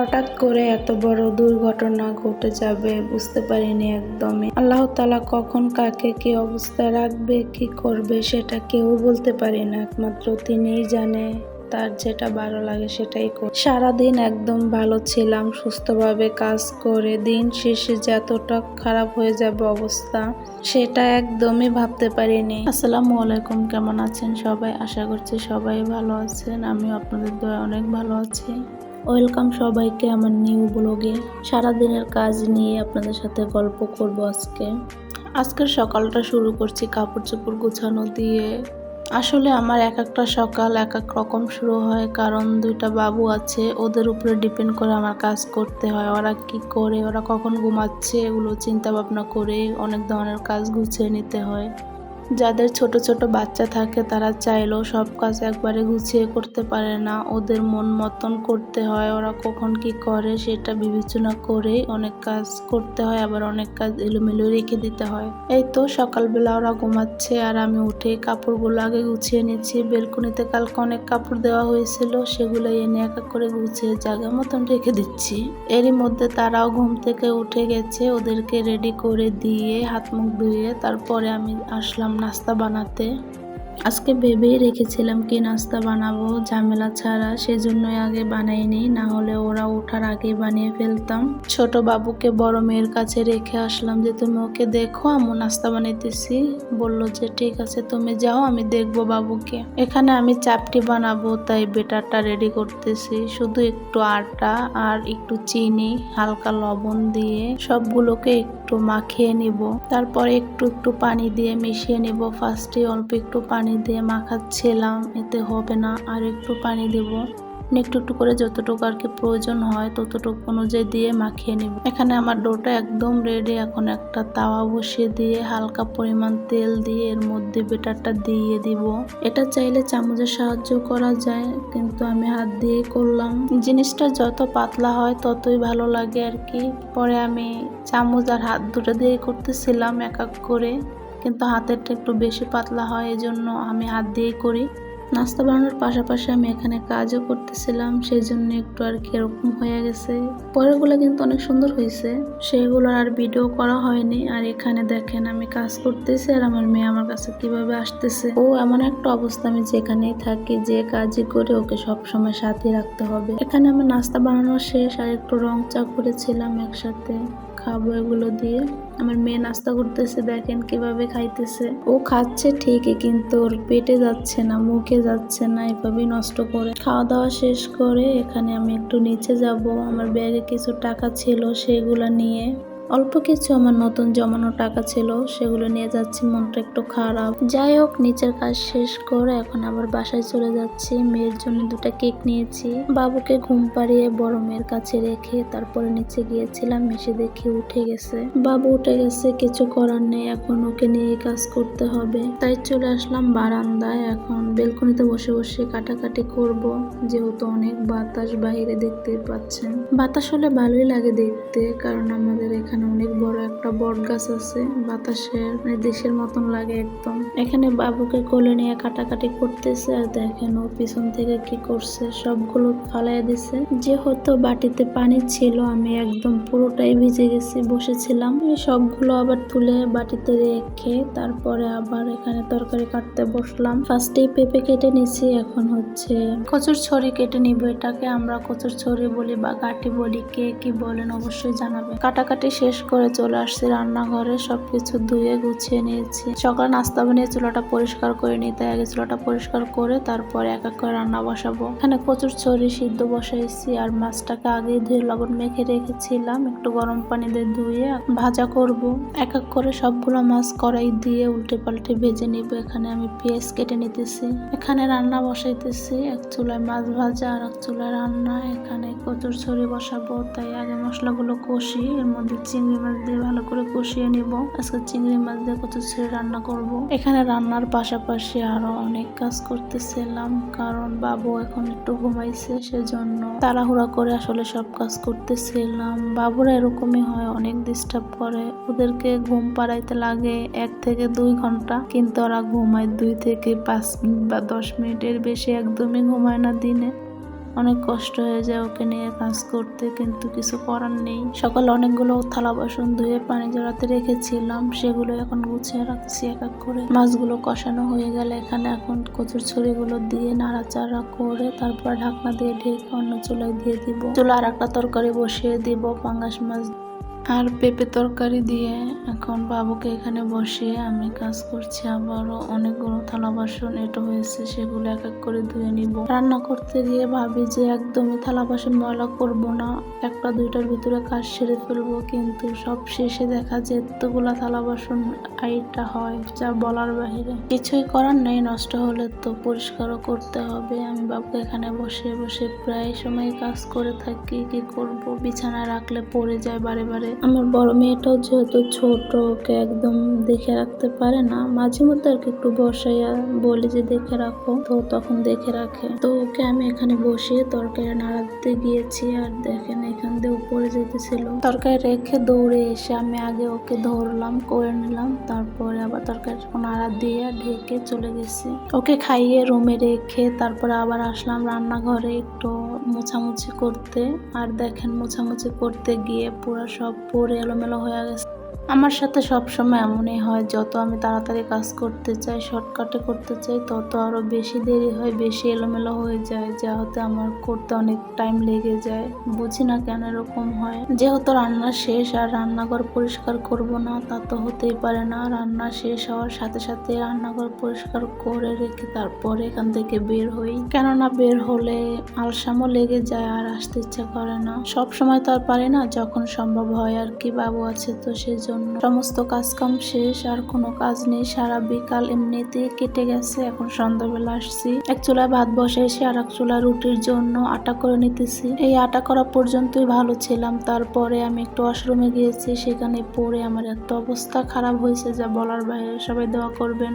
হঠাৎ করে এত বড় দুর্ঘটনা ঘটে যাবে বুঝতে পারিনি একদমই। আল্লাহ তাআলা কখন কাকে কি অবস্থায় রাখবে, কি করবে সেটা কেউ বলতে পারি না, একমাত্র তিনিই জানে। তার যেটা ভালো লাগে সেটাই করে। সারাদিন একদম ভালো ছিলাম, সুস্থভাবে কাজ করে দিন শেষে যে এতটা খারাপ হয়ে যাবে অবস্থা সেটা একদমই ভাবতে পারিনি। আসসালামু আলাইকুম, কেমন আছেন সবাই? আশা করছি সবাই ভালো আছেন। আমিও আপনাদের দয়ায় অনেক ভালো আছি। ওয়েলকাম সবাইকে আমার নিউ ব্লগে। সারাদিনের কাজ নিয়ে আপনাদের সাথে গল্প করব আজকের সকালটা শুরু করছি কাপড় চোপড় গুছানো দিয়ে। আসলে আমার এক একটা সকাল এক এক রকম শুরু হয়, কারণ দুইটা বাবু আছে, ওদের উপরে ডিপেন্ড করে আমার কাজ করতে হয়। ওরা কি করে, ওরা কখন ঘুমাচ্ছে, এগুলো চিন্তা ভাবনা করে অনেক ধরনের কাজ গুছিয়ে নিতে হয়। যাদের ছোট ছোট বাচ্চা থাকে তারা চাইলেও সব কাজ একবারে গুছিয়ে করতে পারে না, ওদের মন মতন করতে হয়। ওরা কখন কি করে সেটা বিবেচনা করে অনেক কাজ করতে হয়, আবার অনেক কাজ এলোমেলো রেখে দিতে হয়। এই তো সকালবেলা ওরা ঘুমাচ্ছে আর আমি উঠে কাপড়গুলো আগে গুছিয়ে নিচ্ছি। বেলকনিতে কালকে অনেক কাপড় দেওয়া হয়েছিল, সেগুলো এনে এক এক করে গুছিয়ে জায়গা মতন রেখে দিচ্ছি। এরই মধ্যে তারাও ঘুম থেকে উঠে গেছে, ওদেরকে রেডি করে দিয়ে হাত মুখ ধুয়ে তারপরে আমি আসলাম নাস্তা বানাতে। আজকে ভেবেই রেখেছিলাম কি নাস্তা বানাবো ঝামেলা ছাড়া, সেজন্যই আগে বানাইনি, না হলে ওরা ওঠার আগে বানিয়ে ফেলতাম। ছোট বাবুকে বড় মেয়ের কাছে রেখে আসলাম যে তুমি ওকে দেখো, আম্মু নাস্তা বানাইতেছি। বলল যে ঠিক আছে তুমি যাও, আমি দেখবো বাবুকে। এখানে আমি চাপটি বানাবো তাই বেটারটা রেডি করতেছি। শুধু একটু আটা আর একটু চিনি, হালকা লবণ দিয়ে সবগুলোকে একটু মাখিয়ে নিব। তারপরে একটু একটু পানি দিয়ে মিশিয়ে নিব। ফার্স্টে অল্প একটু পানি দিয়ে মাখাচ্ছিলাম, এতে হবে না, আর একটু পানি দেব। একটু একটু করে যতটুকু আর কি প্রয়োজন হয় ততটুকু অনুযায়ী দিয়ে মাখিয়ে নিব। এখানে আমার ডোটা একদম রেডি। এখন একটা তাওয়া বসিয়ে দিয়ে হালকা পরিমাণ তেল দিয়ে এর মধ্যে বেটারটা দিয়ে দিব। এটা চাইলে চামচের সাহায্য করা যায়, কিন্তু আমি হাত দিয়েই করলাম। জিনিসটা যত পাতলা হয় ততই ভালো লাগে আর কি। পরে আমি চামচ আর হাত দুটো দিয়ে করতেছিলাম এক এক করে, কিন্তু হাতেরটা একটু বেশি পাতলা হয়, এজন্য আমি হাত দিয়েই করি। নাস্তা বানানোর পাশাপাশি আমি এখানে কাজও করতেছিলাম, সেই জন্য একটু আর কি এরকম হয়ে গেছে। পরেরগুলো কিন্তু অনেক সুন্দর হয়েছে, সেগুলো আর ভিডিও করা হয়নি। আর এখানে দেখেন আমি কাজ করতেছি আর আমার মেয়ে আমার কাছে কিভাবে আসতেছে। ও এমন একটা অবস্থা, আমি যেখানেই থাকি যে কাজই করে ওকে সবসময় সাথে রাখতে হবে। এখানে আমার নাস্তা বানানো শেষ, আর একটু রং চা করেছিলাম, একসাথে খাবো এগুলো দিয়ে। আমার মেয়ে নাস্তা করতেছে, দেখেন কিভাবে খাইতেছে। ও খাচ্ছে ঠিকই, কিন্তু ওর পেটে যাচ্ছে না, মুখে যাচ্ছে না, এভাবেই নষ্ট করে। খাওয়া দাওয়া শেষ করে এখানে আমি একটু নিচে যাব। আমার ব্যাগে কিছু টাকা ছিল, সেগুলো নিয়ে অল্প কিছু আমার নতুন জমানো টাকা ছিল, সেগুলো নিয়ে যাচ্ছি। মনটা একটু খারাপ। যাই হোক, নিচের কাজ শেষ করে এখন আবার বাসায় চলে যাচ্ছি। মেয়ের জন্য দুটা কেক নিয়েছি। বাবুকে ঘুম পাড়িয়ে বড় মেয়ের কাছে রেখে তারপরে নিচে গিয়েছিলাম, এসে দেখি উঠে গেছে। বাবু উঠে গেছে, কিছু করার নেই, এখন ওকে নিয়ে কাজ করতে হবে। তাই চলে আসলাম বারান্দায়। এখন বেলকনিতে বসে বসে কাটাকাটি করব, যেহেতু অনেক বাতাস বাইরে, দেখতে পাচ্ছেন। বাতাস হলে ভালোই লাগে দেখতে, কারণ আমাদের এখানে অনেক বড় একটা বট গাছ আছে। বাতাসের দেশের মতন লাগে একদম। এখানে বাবুকে কোলে নিয়ে কাটাকাটি করতেছে, আর দেখেন ও পিছন থেকে কি করছে, সবগুলো ফালাই দিছে। যেহেতু বাটিতে পানি ছিল, আমি একদম পুরোটাই ভিজে গেছি। বসেছিলাম, এই সবগুলো আবার তুলে বাটিতে রেখে তারপরে আবার এখানে তরকারি কাটতে বসলাম। ফার্স্টেই পেঁপে কেটে নিছি, এখন হচ্ছে কচুর ছড়ি কেটে নিব। এটাকে আমরা কচুর ছড়ি বলি বা গাঁটি বলি, কে কি বলেন অবশ্যই জানাবেন। কাটাকাটি শেষ করে চলে আসছি রান্নাঘরে, সবকিছু ধুয়ে গুছিয়ে নিয়েছি। সকালে নাস্তা বানিয়ে চুলাটা পরিষ্কার করে নিতে, আগে চুলাটা পরিষ্কার করে তারপরে এক এক করে রান্না বসাবো। এখানে কচুর ছড়ি সিদ্ধ বসাইছি, আর মাছটাকে আগে ধুয়ে লবণ মেখে রেখেছিলাম, একটু গরম পানি দিয়ে ধুয়ে ভাজা করব। এক এক করে সবগুলো মাছ কড়াই দিয়ে উল্টে পাল্টে ভেজে নিব। এখানে আমি পেঁয়াজ কেটে নিতেছি, এখানে রান্না বসাইতেছি। এক চুলায় মাছ ভাজা আর এক চুলায় রান্না। এখানে কচুর ছড়ি বসাবো, তাই আগে মশলাগুলো কষি, এর মধ্যে চিংড়ি মাছ দিয়ে ভালো করে কষিয়ে নিব। আজকে চিংড়ি মাছ দিয়ে কচুর ছড়ি রান্না করব। এখানে রান্নার পাশাপাশি আরো অনেক কাজ করতেছিলাম, কারণ বাবু এখন একটু ঘুমাইছে, সেজন্য তাড়াহুড়া করে আসলে সব কাজ করতেছিলাম। বাবুরা এরকমই হয়, অনেক ডিস্টার্ব করে। ওদেরকে ঘুম পাড়াইতে লাগে 1 থেকে 2 ঘন্টা, কিন্তু ওরা ঘুমায় 2 থেকে 5 মিনিট বা 10 মিনিটের বেশি একদমই ঘুমায় না দিনে। অনেক কষ্ট হয়ে যায় ওকে নিয়ে কাজ করতে, কিন্তু কিছু করার নেই। সকালে অনেকগুলো থালা বাসন ধুয়ে পানি জড়াতে রেখেছিলাম, সেগুলো এখন গুছিয়ে রাখছি এক এক করে। মাছগুলো কষানো হয়ে গেলে এখানে এখন কচুর ছড়িগুলো দিয়ে নাড়াচাড়া করে তারপর ঢাকনা দিয়ে ঢেকে অন্য চুলায় দিয়ে দিব। চুলা আর একটা তরকারি বসিয়ে দিব পাঙ্গাস মাছ আর পেঁপে তরকারি দিয়ে। এখন বাবুকে এখানে বসিয়ে আমি কাজ করছি। আবারও অনেকগুলো থালা বাসন এঁটো হয়েছে, সেগুলো এক এক করে ধুয়ে নিব। রান্না করতে গিয়ে ভাবি যে একদমই থালা বাসন ময়লা করব না, একটা দুইটার ভিতরে কাজ সেরে ফেলবো, কিন্তু সব শেষে দেখা যায় এতগুলা থালা বাসন আইটা হয় যা বলার বাহিরে। কিছুই করার নেই, নষ্ট হলে তো পরিষ্কারও করতে হবে। আমি বাবুকে এখানে বসে বসে প্রায় সময় কাজ করে থাকি। কি করব, বিছানায় রাখলে পড়ে যায় বারে বারে। আমার বড় মেয়েটাও যেহেতু ছোট, ওকে একদম দেখে রাখতে পারে না। মাঝে মধ্যে আর কি একটু বসাইয়া বলি যে দেখে রাখো, তো তখন দেখে রাখে। তো ওকে আমি এখানে বসিয়ে তরকারি নাড়া দিতে গিয়েছি, আর দেখেন এখান দিয়ে উপরে যেতেছিল। তরকারি রেখে দৌড়ে এসে আমি আগে ওকে ধরলাম, করে নিলাম, তারপরে আবার তরকারি নাড়া দিয়ে ঢেকে চলে গেছি। ওকে খাইয়ে রুমে রেখে তারপরে আবার আসলাম রান্নাঘরে একটু মোছামুছি করতে। আর দেখেন মোছামুছি করতে গিয়ে পুরো সব পরে এলোমেলো হয়ে গেছে। আমার সাথে সবসময় এমনই হয়, যত আমি তাড়াতাড়ি কাজ করতে চাই, শর্টকাটে করতে চাই, তত আরো বেশি দেরি হয়, বেশি এলোমেলো হয়ে যায়, যা হতে আমার করতে অনেক টাইম লেগে যায়। বুঝি না কেন এরকম হয়। যেহেতু রান্না শেষ আর রান্নাঘর পরিষ্কার করব না তা তো হতেই পারে না। রান্না শেষ হওয়ার সাথে সাথে রান্নাঘর পরিষ্কার করে রেখে তারপরে এখান থেকে বের হই, কেননা বের হলে আলসামও লেগে যায় আর আসতে ইচ্ছা করে না। সব সময় তো আর পারি না, যখন সম্ভব হয় আর কি। বাবু আছে তো সেই জন্য সমস্ত কাজ কাম শেষ, আর কোনো কাজ নেই। সারা বিকাল এমনিতেই কেটে গেছে। এখন সন্ধ্যাবেলা আসছি, এক চুলায় ভাত বসাইছি আর এক চুলায় রুটির জন্য আটা করে নিতেছি। এই আটা করা পর্যন্তই ভালো ছিলাম, তারপরে আমি একটু ওয়াশরুমে গিয়েছি, সেখানে পড়ে আমার এত অবস্থা খারাপ হয়েছে যা বলার বাইরে। সবাই দোয়া করবেন।